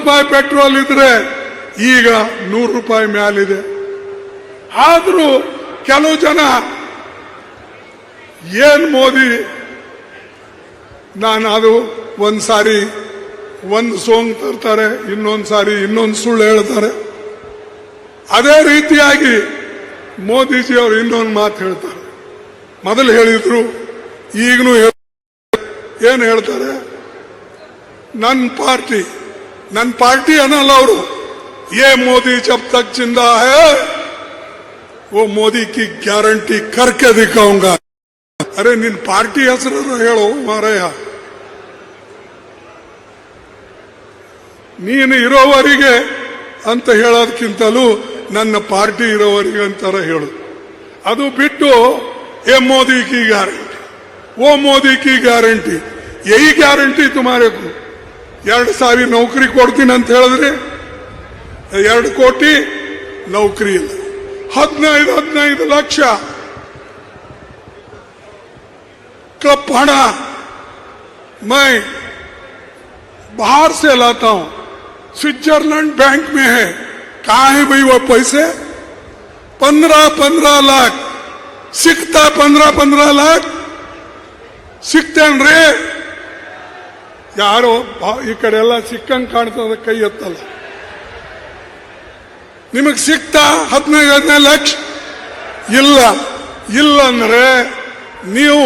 ರೂಪಾಯಿ ಪೆಟ್ರೋಲ್ ಇದ್ರೆ ಈಗ 100 ರೂಪಾಯಿ ಮ್ಯಾಲಿದೆ. ಆದ್ರೂ ಕೆಲವು ಜನ ಏನ್ ಮೋದಿ, ನಾನು ಅದು ಒಂದ್ಸಾರಿ ಒಂದು ಸೋಂಗ್ ತರ್ತಾರೆ, ಇನ್ನೊಂದು ಸಾರಿ ಇನ್ನೊಂದು ಸುಳ್ಳು ಹೇಳ್ತಾರೆ. ಅದೇ ರೀತಿಯಾಗಿ ಮೋದಿಜಿ ಅವರು ಇನ್ನೊಂದು ಮಾತು ಹೇಳ್ತಾರೆ. ಮೊದಲು ಹೇಳಿದ್ರು, ಈಗನೂ ಏನು ಹೇಳ್ತಾರೆ, ನನ್ನ ಪಾರ್ಟಿ ಅನ್ನಲ್ಲ ಅವರು. ये मोदी जब तक जिंदा है वो मोदी की गारंटी करके दिखाऊंगा. अरे ನಿನ್ ಪಾರ್ಟಿ ಹೆಸರು ಹೇಳು ಮಾರಾಯ. ನೀನು ಇರೋವರಿಗೆ ಅಂತ ಹೇಳೋದಕ್ಕಿಂತಲೂ ನನ್ನ ಪಾರ್ಟಿ ಇರೋವರಿಗೆ ಅಂತಾರ ಹೇಳು. ಅದು ಬಿಟ್ಟು ए मोदी की गारंटी, वो मोदी की गारंटी, यही गारंटी तुम्हारे को. 2,000 ನೌಕರಿ ಕೊಡ್ತೀನಿ ಅಂತ ಹೇಳಿದ್ರೆ 2 ಕೋಟಿ ನೌಕರಿ ಇಲ್ಲ. 15 ಲಕ್ಷ का भाड़ा मैं बाहर से लाता हूं, स्विट्जरलैंड बैंक में है. कहां है भाई वो पैसे? 15 लाख ಸಿಗ್ತಾ. 15 लाख ಸಿಗ್ತೇನ್ರಿ? ಯಾರೋ ಈ ಕಡೆ ಎಲ್ಲ ಸಿಕ್ಕಂಗ್ ಕಾಣ್ತದ, ಕೈ ಎತ್ತಲ್ಲ. ನಿಮಗೆ ಸಿಗ್ತಾ 15 ಲಕ್ಷ? ಇಲ್ಲ ಅಂದ್ರೆ ನೀವು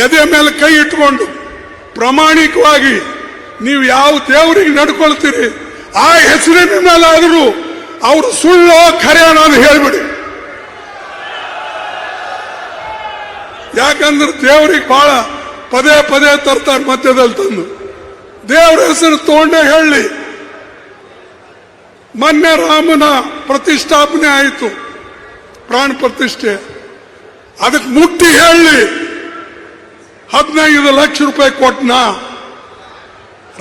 ಎದೆ ಮೇಲೆ ಕೈ ಇಟ್ಕೊಂಡು ಪ್ರಾಮಾಣಿಕವಾಗಿ ನೀವು ಯಾವ ದೇವರಿಗೆ ನಡ್ಕೊಳ್ತೀರಿ ಆ ಹೆಸರಿನ ಮೇಲಾದರೂ ಅವರು ಸುಳ್ಳು ಖರೆ ಅನ್ನೋದು ಹೇಳ್ಬಿಡಿ. ಯಾಕಂದ್ರೆ ದೇವರಿಗೆ ಬಹಳ ಪದೇ ತರ್ತಾರೆ ಮಧ್ಯದಲ್ಲಿ ತಂದು. ದೇವರ ಹೆಸರು ತಗೊಂಡೇ ಹೇಳಿ. ಮೊನ್ನೆ ರಾಮನ ಪ್ರತಿಷ್ಠಾಪನೆ ಆಯಿತು, ಪ್ರಾಣ ಪ್ರತಿಷ್ಠೆ. ಅದಕ್ಕೆ ಮುಟ್ಟಿ ಹೇಳಿ 15 ಲಕ್ಷ ರೂಪಾಯಿ ಕೊಟ್ನ.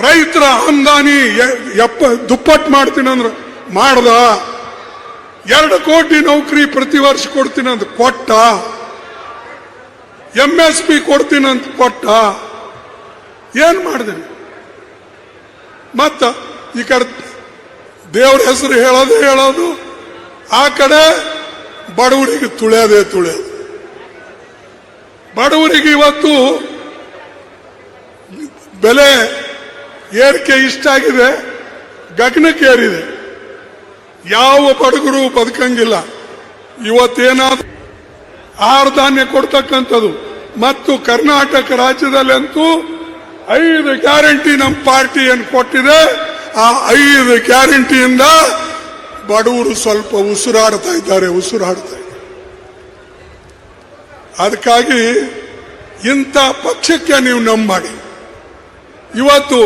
ರೈತರ ಆಮದಾನಿ ದುಪ್ಪಟ್ಟು ಮಾಡ್ತೀನಿ ಅಂದ್ರೆ ಮಾಡ್ದ. 2 ಕೋಟಿ ನೌಕರಿ ಪ್ರತಿ ವರ್ಷ ಕೊಡ್ತೀನಿ ಅಂತ ಕೊಟ್ಟ. MSP ಕೊಡ್ತೀನಿ ಅಂತ ಕೊಟ್ಟ. ಏನ್ ಮಾಡಿದೆ? ಮತ್ತ ಈ ಕಡೆ ದೇವ್ರ ಹೆಸರು ಹೇಳೋದು, ಆ ಕಡೆ ಬಡವರಿಗೆ ತುಳಿಯೋದು. ಬಡವರಿಗೆ ಇವತ್ತು ಬೆಲೆ ಏರಿಕೆ ಇಷ್ಟ ಆಗಿದೆ, ಗಗನಕ್ಕೇರಿದೆ. ಯಾವ ಬಡಗರು ಬದುಕಂಗಿಲ್ಲ. ಇವತ್ತೇನಾದ್ರೂ ಆಹಾರ ಧಾನ್ಯ ಕೊಡ್ತಕ್ಕಂಥದ್ದು. ಮತ್ತು ಕರ್ನಾಟಕ ರಾಜ್ಯದಲ್ಲಂತೂ 5 ಗ್ಯಾರಂಟಿ ನಮ್ಮ ಪಾರ್ಟಿ ಏನು ಕೊಟ್ಟಿದೆ. ಆ 5 ಗ್ಯಾರಂಟಿಯಿಂದ ಬಡವರು ಸ್ವಲ್ಪ ಉಸಿರಾಡ್ತಾ ಇದ್ದಾರೆ. ಅದಕ್ಕಾಗಿ ಇಂಥ ಪಕ್ಷಕ್ಕೆ ನೀವು ನಂಬಿ. ಇವತ್ತು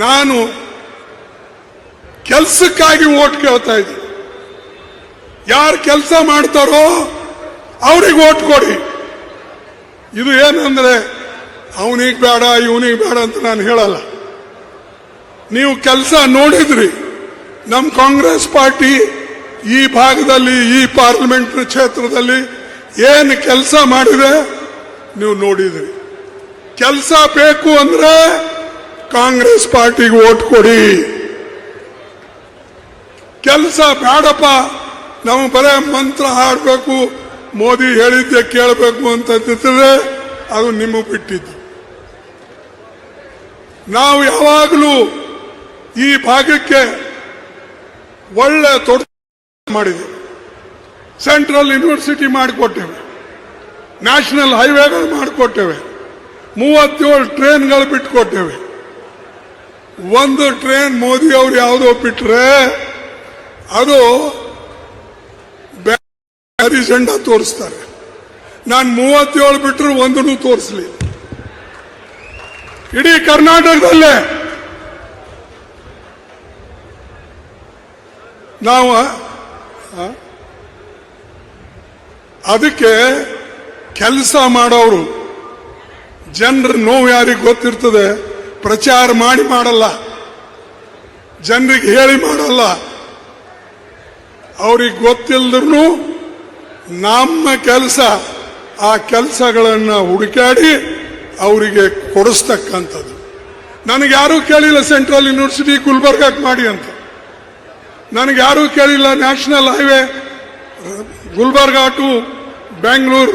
ನಾನು ಕೆಲಸಕ್ಕಾಗಿ ಓಟ್ ಕೇಳ್ತಾ ಇದ್ದೀನಿ. ಯಾರು ಕೆಲಸ ಮಾಡ್ತಾರೋ ಅವ್ರಿಗೆ ಓಟ್ ಕೊಡಿ. ಇದು ಏನಂದ್ರೆ ಅವನಿಗೆ ಬೇಡ ಇವನಿಗೆ ಬೇಡ ಅಂತ ನಾನು ಹೇಳಲ್ಲ. ನೀವು ಕೆಲಸ ನೋಡಿದ್ರಿ. ನಮ್ಮ ಕಾಂಗ್ರೆಸ್ ಪಾರ್ಟಿ ಈ ಭಾಗದಲ್ಲಿ, ಈ ಪಾರ್ಲಿಮೆಂಟ್ ಕ್ಷೇತ್ರದಲ್ಲಿ ಏನು ಕೆಲಸ ಮಾಡಿದೆ ನೀವು ನೋಡಿದ್ರಿ. ಕೆಲಸ ಬೇಕು ಅಂದ್ರೆ ಕಾಂಗ್ರೆಸ್ ಪಾರ್ಟಿಗೆ ಓಟ್ ಕೊಡಿ. ಕೆಲಸ ಬೇಡಪ್ಪ, ನಾವು ಬರೇ ಮಂತ್ರ ಹಾಡಬೇಕು, ಮೋದಿ ಹೇಳಿದ್ದೆ ಕೇಳಬೇಕು ಅಂತಂದ್ರೆ ಅದು ನಿಮಗೆ ಬಿಟ್ಟಿದ್ದು. ನಾವು ಯಾವಾಗಲೂ ಈ ಭಾಗಕ್ಕೆ ಒಳ್ಳೆ ತೊಡಕು ಮಾಡಿದೆ. ಸೆಂಟ್ರಲ್ ಯೂನಿವರ್ಸಿಟಿ ಮಾಡಿಕೊಟ್ಟೇವೆ, ನ್ಯಾಷನಲ್ ಹೈವೇಗಳು ಮಾಡಿಕೊಟ್ಟೇವೆ, 37 ಟ್ರೈನ್ಗಳು ಬಿಟ್ಟುಕೊಟ್ಟೇವೆ. ಒಂದು ಟ್ರೈನ್ ಮೋದಿ ಅವರು ಯಾವುದೋ ಬಿಟ್ರೆ ಅದು ಅಜೆಂಡಾ ತೋರಿಸ್ತಾರೆ. ನಾನು 37 ಬಿಟ್ಟರು ಒಂದನ್ನು ತೋರಿಸಲಿ. ಇಡೀ ಕರ್ನಾಟಕದಲ್ಲೇ ನಾವು ಅದಕ್ಕೆ ಕೆಲಸ ಮಾಡೋರು ಜನರ ನೋವು ಯಾರಿಗೆ ಗೊತ್ತಿರ್ತದೆ. ಪ್ರಚಾರ ಮಾಡಲ್ಲ, ಜನರಿಗೆ ಹೇಳಿ ಮಾಡಲ್ಲ. ಅವ್ರಿಗೆ ಗೊತ್ತಿಲ್ಲದ್ರೂ ನಮ್ಮ ಕೆಲಸ, ಆ ಕೆಲಸಗಳನ್ನು ಹುಡುಕಾಡಿ ಅವರಿಗೆ ಕೊಡಿಸ್ತಕ್ಕಂಥದ್ದು. ನನಗೆ ಯಾರೂ ಕೇಳಿಲ್ಲ ಸೆಂಟ್ರಲ್ ಯೂನಿವರ್ಸಿಟಿ ಗುಲ್ಬರ್ಗಾಕ್ ಮಾಡಿ ಅಂತ. ನನಗೆ ಯಾರೂ ಕೇಳಿಲ್ಲ national highway Gulbarga to Bengaluru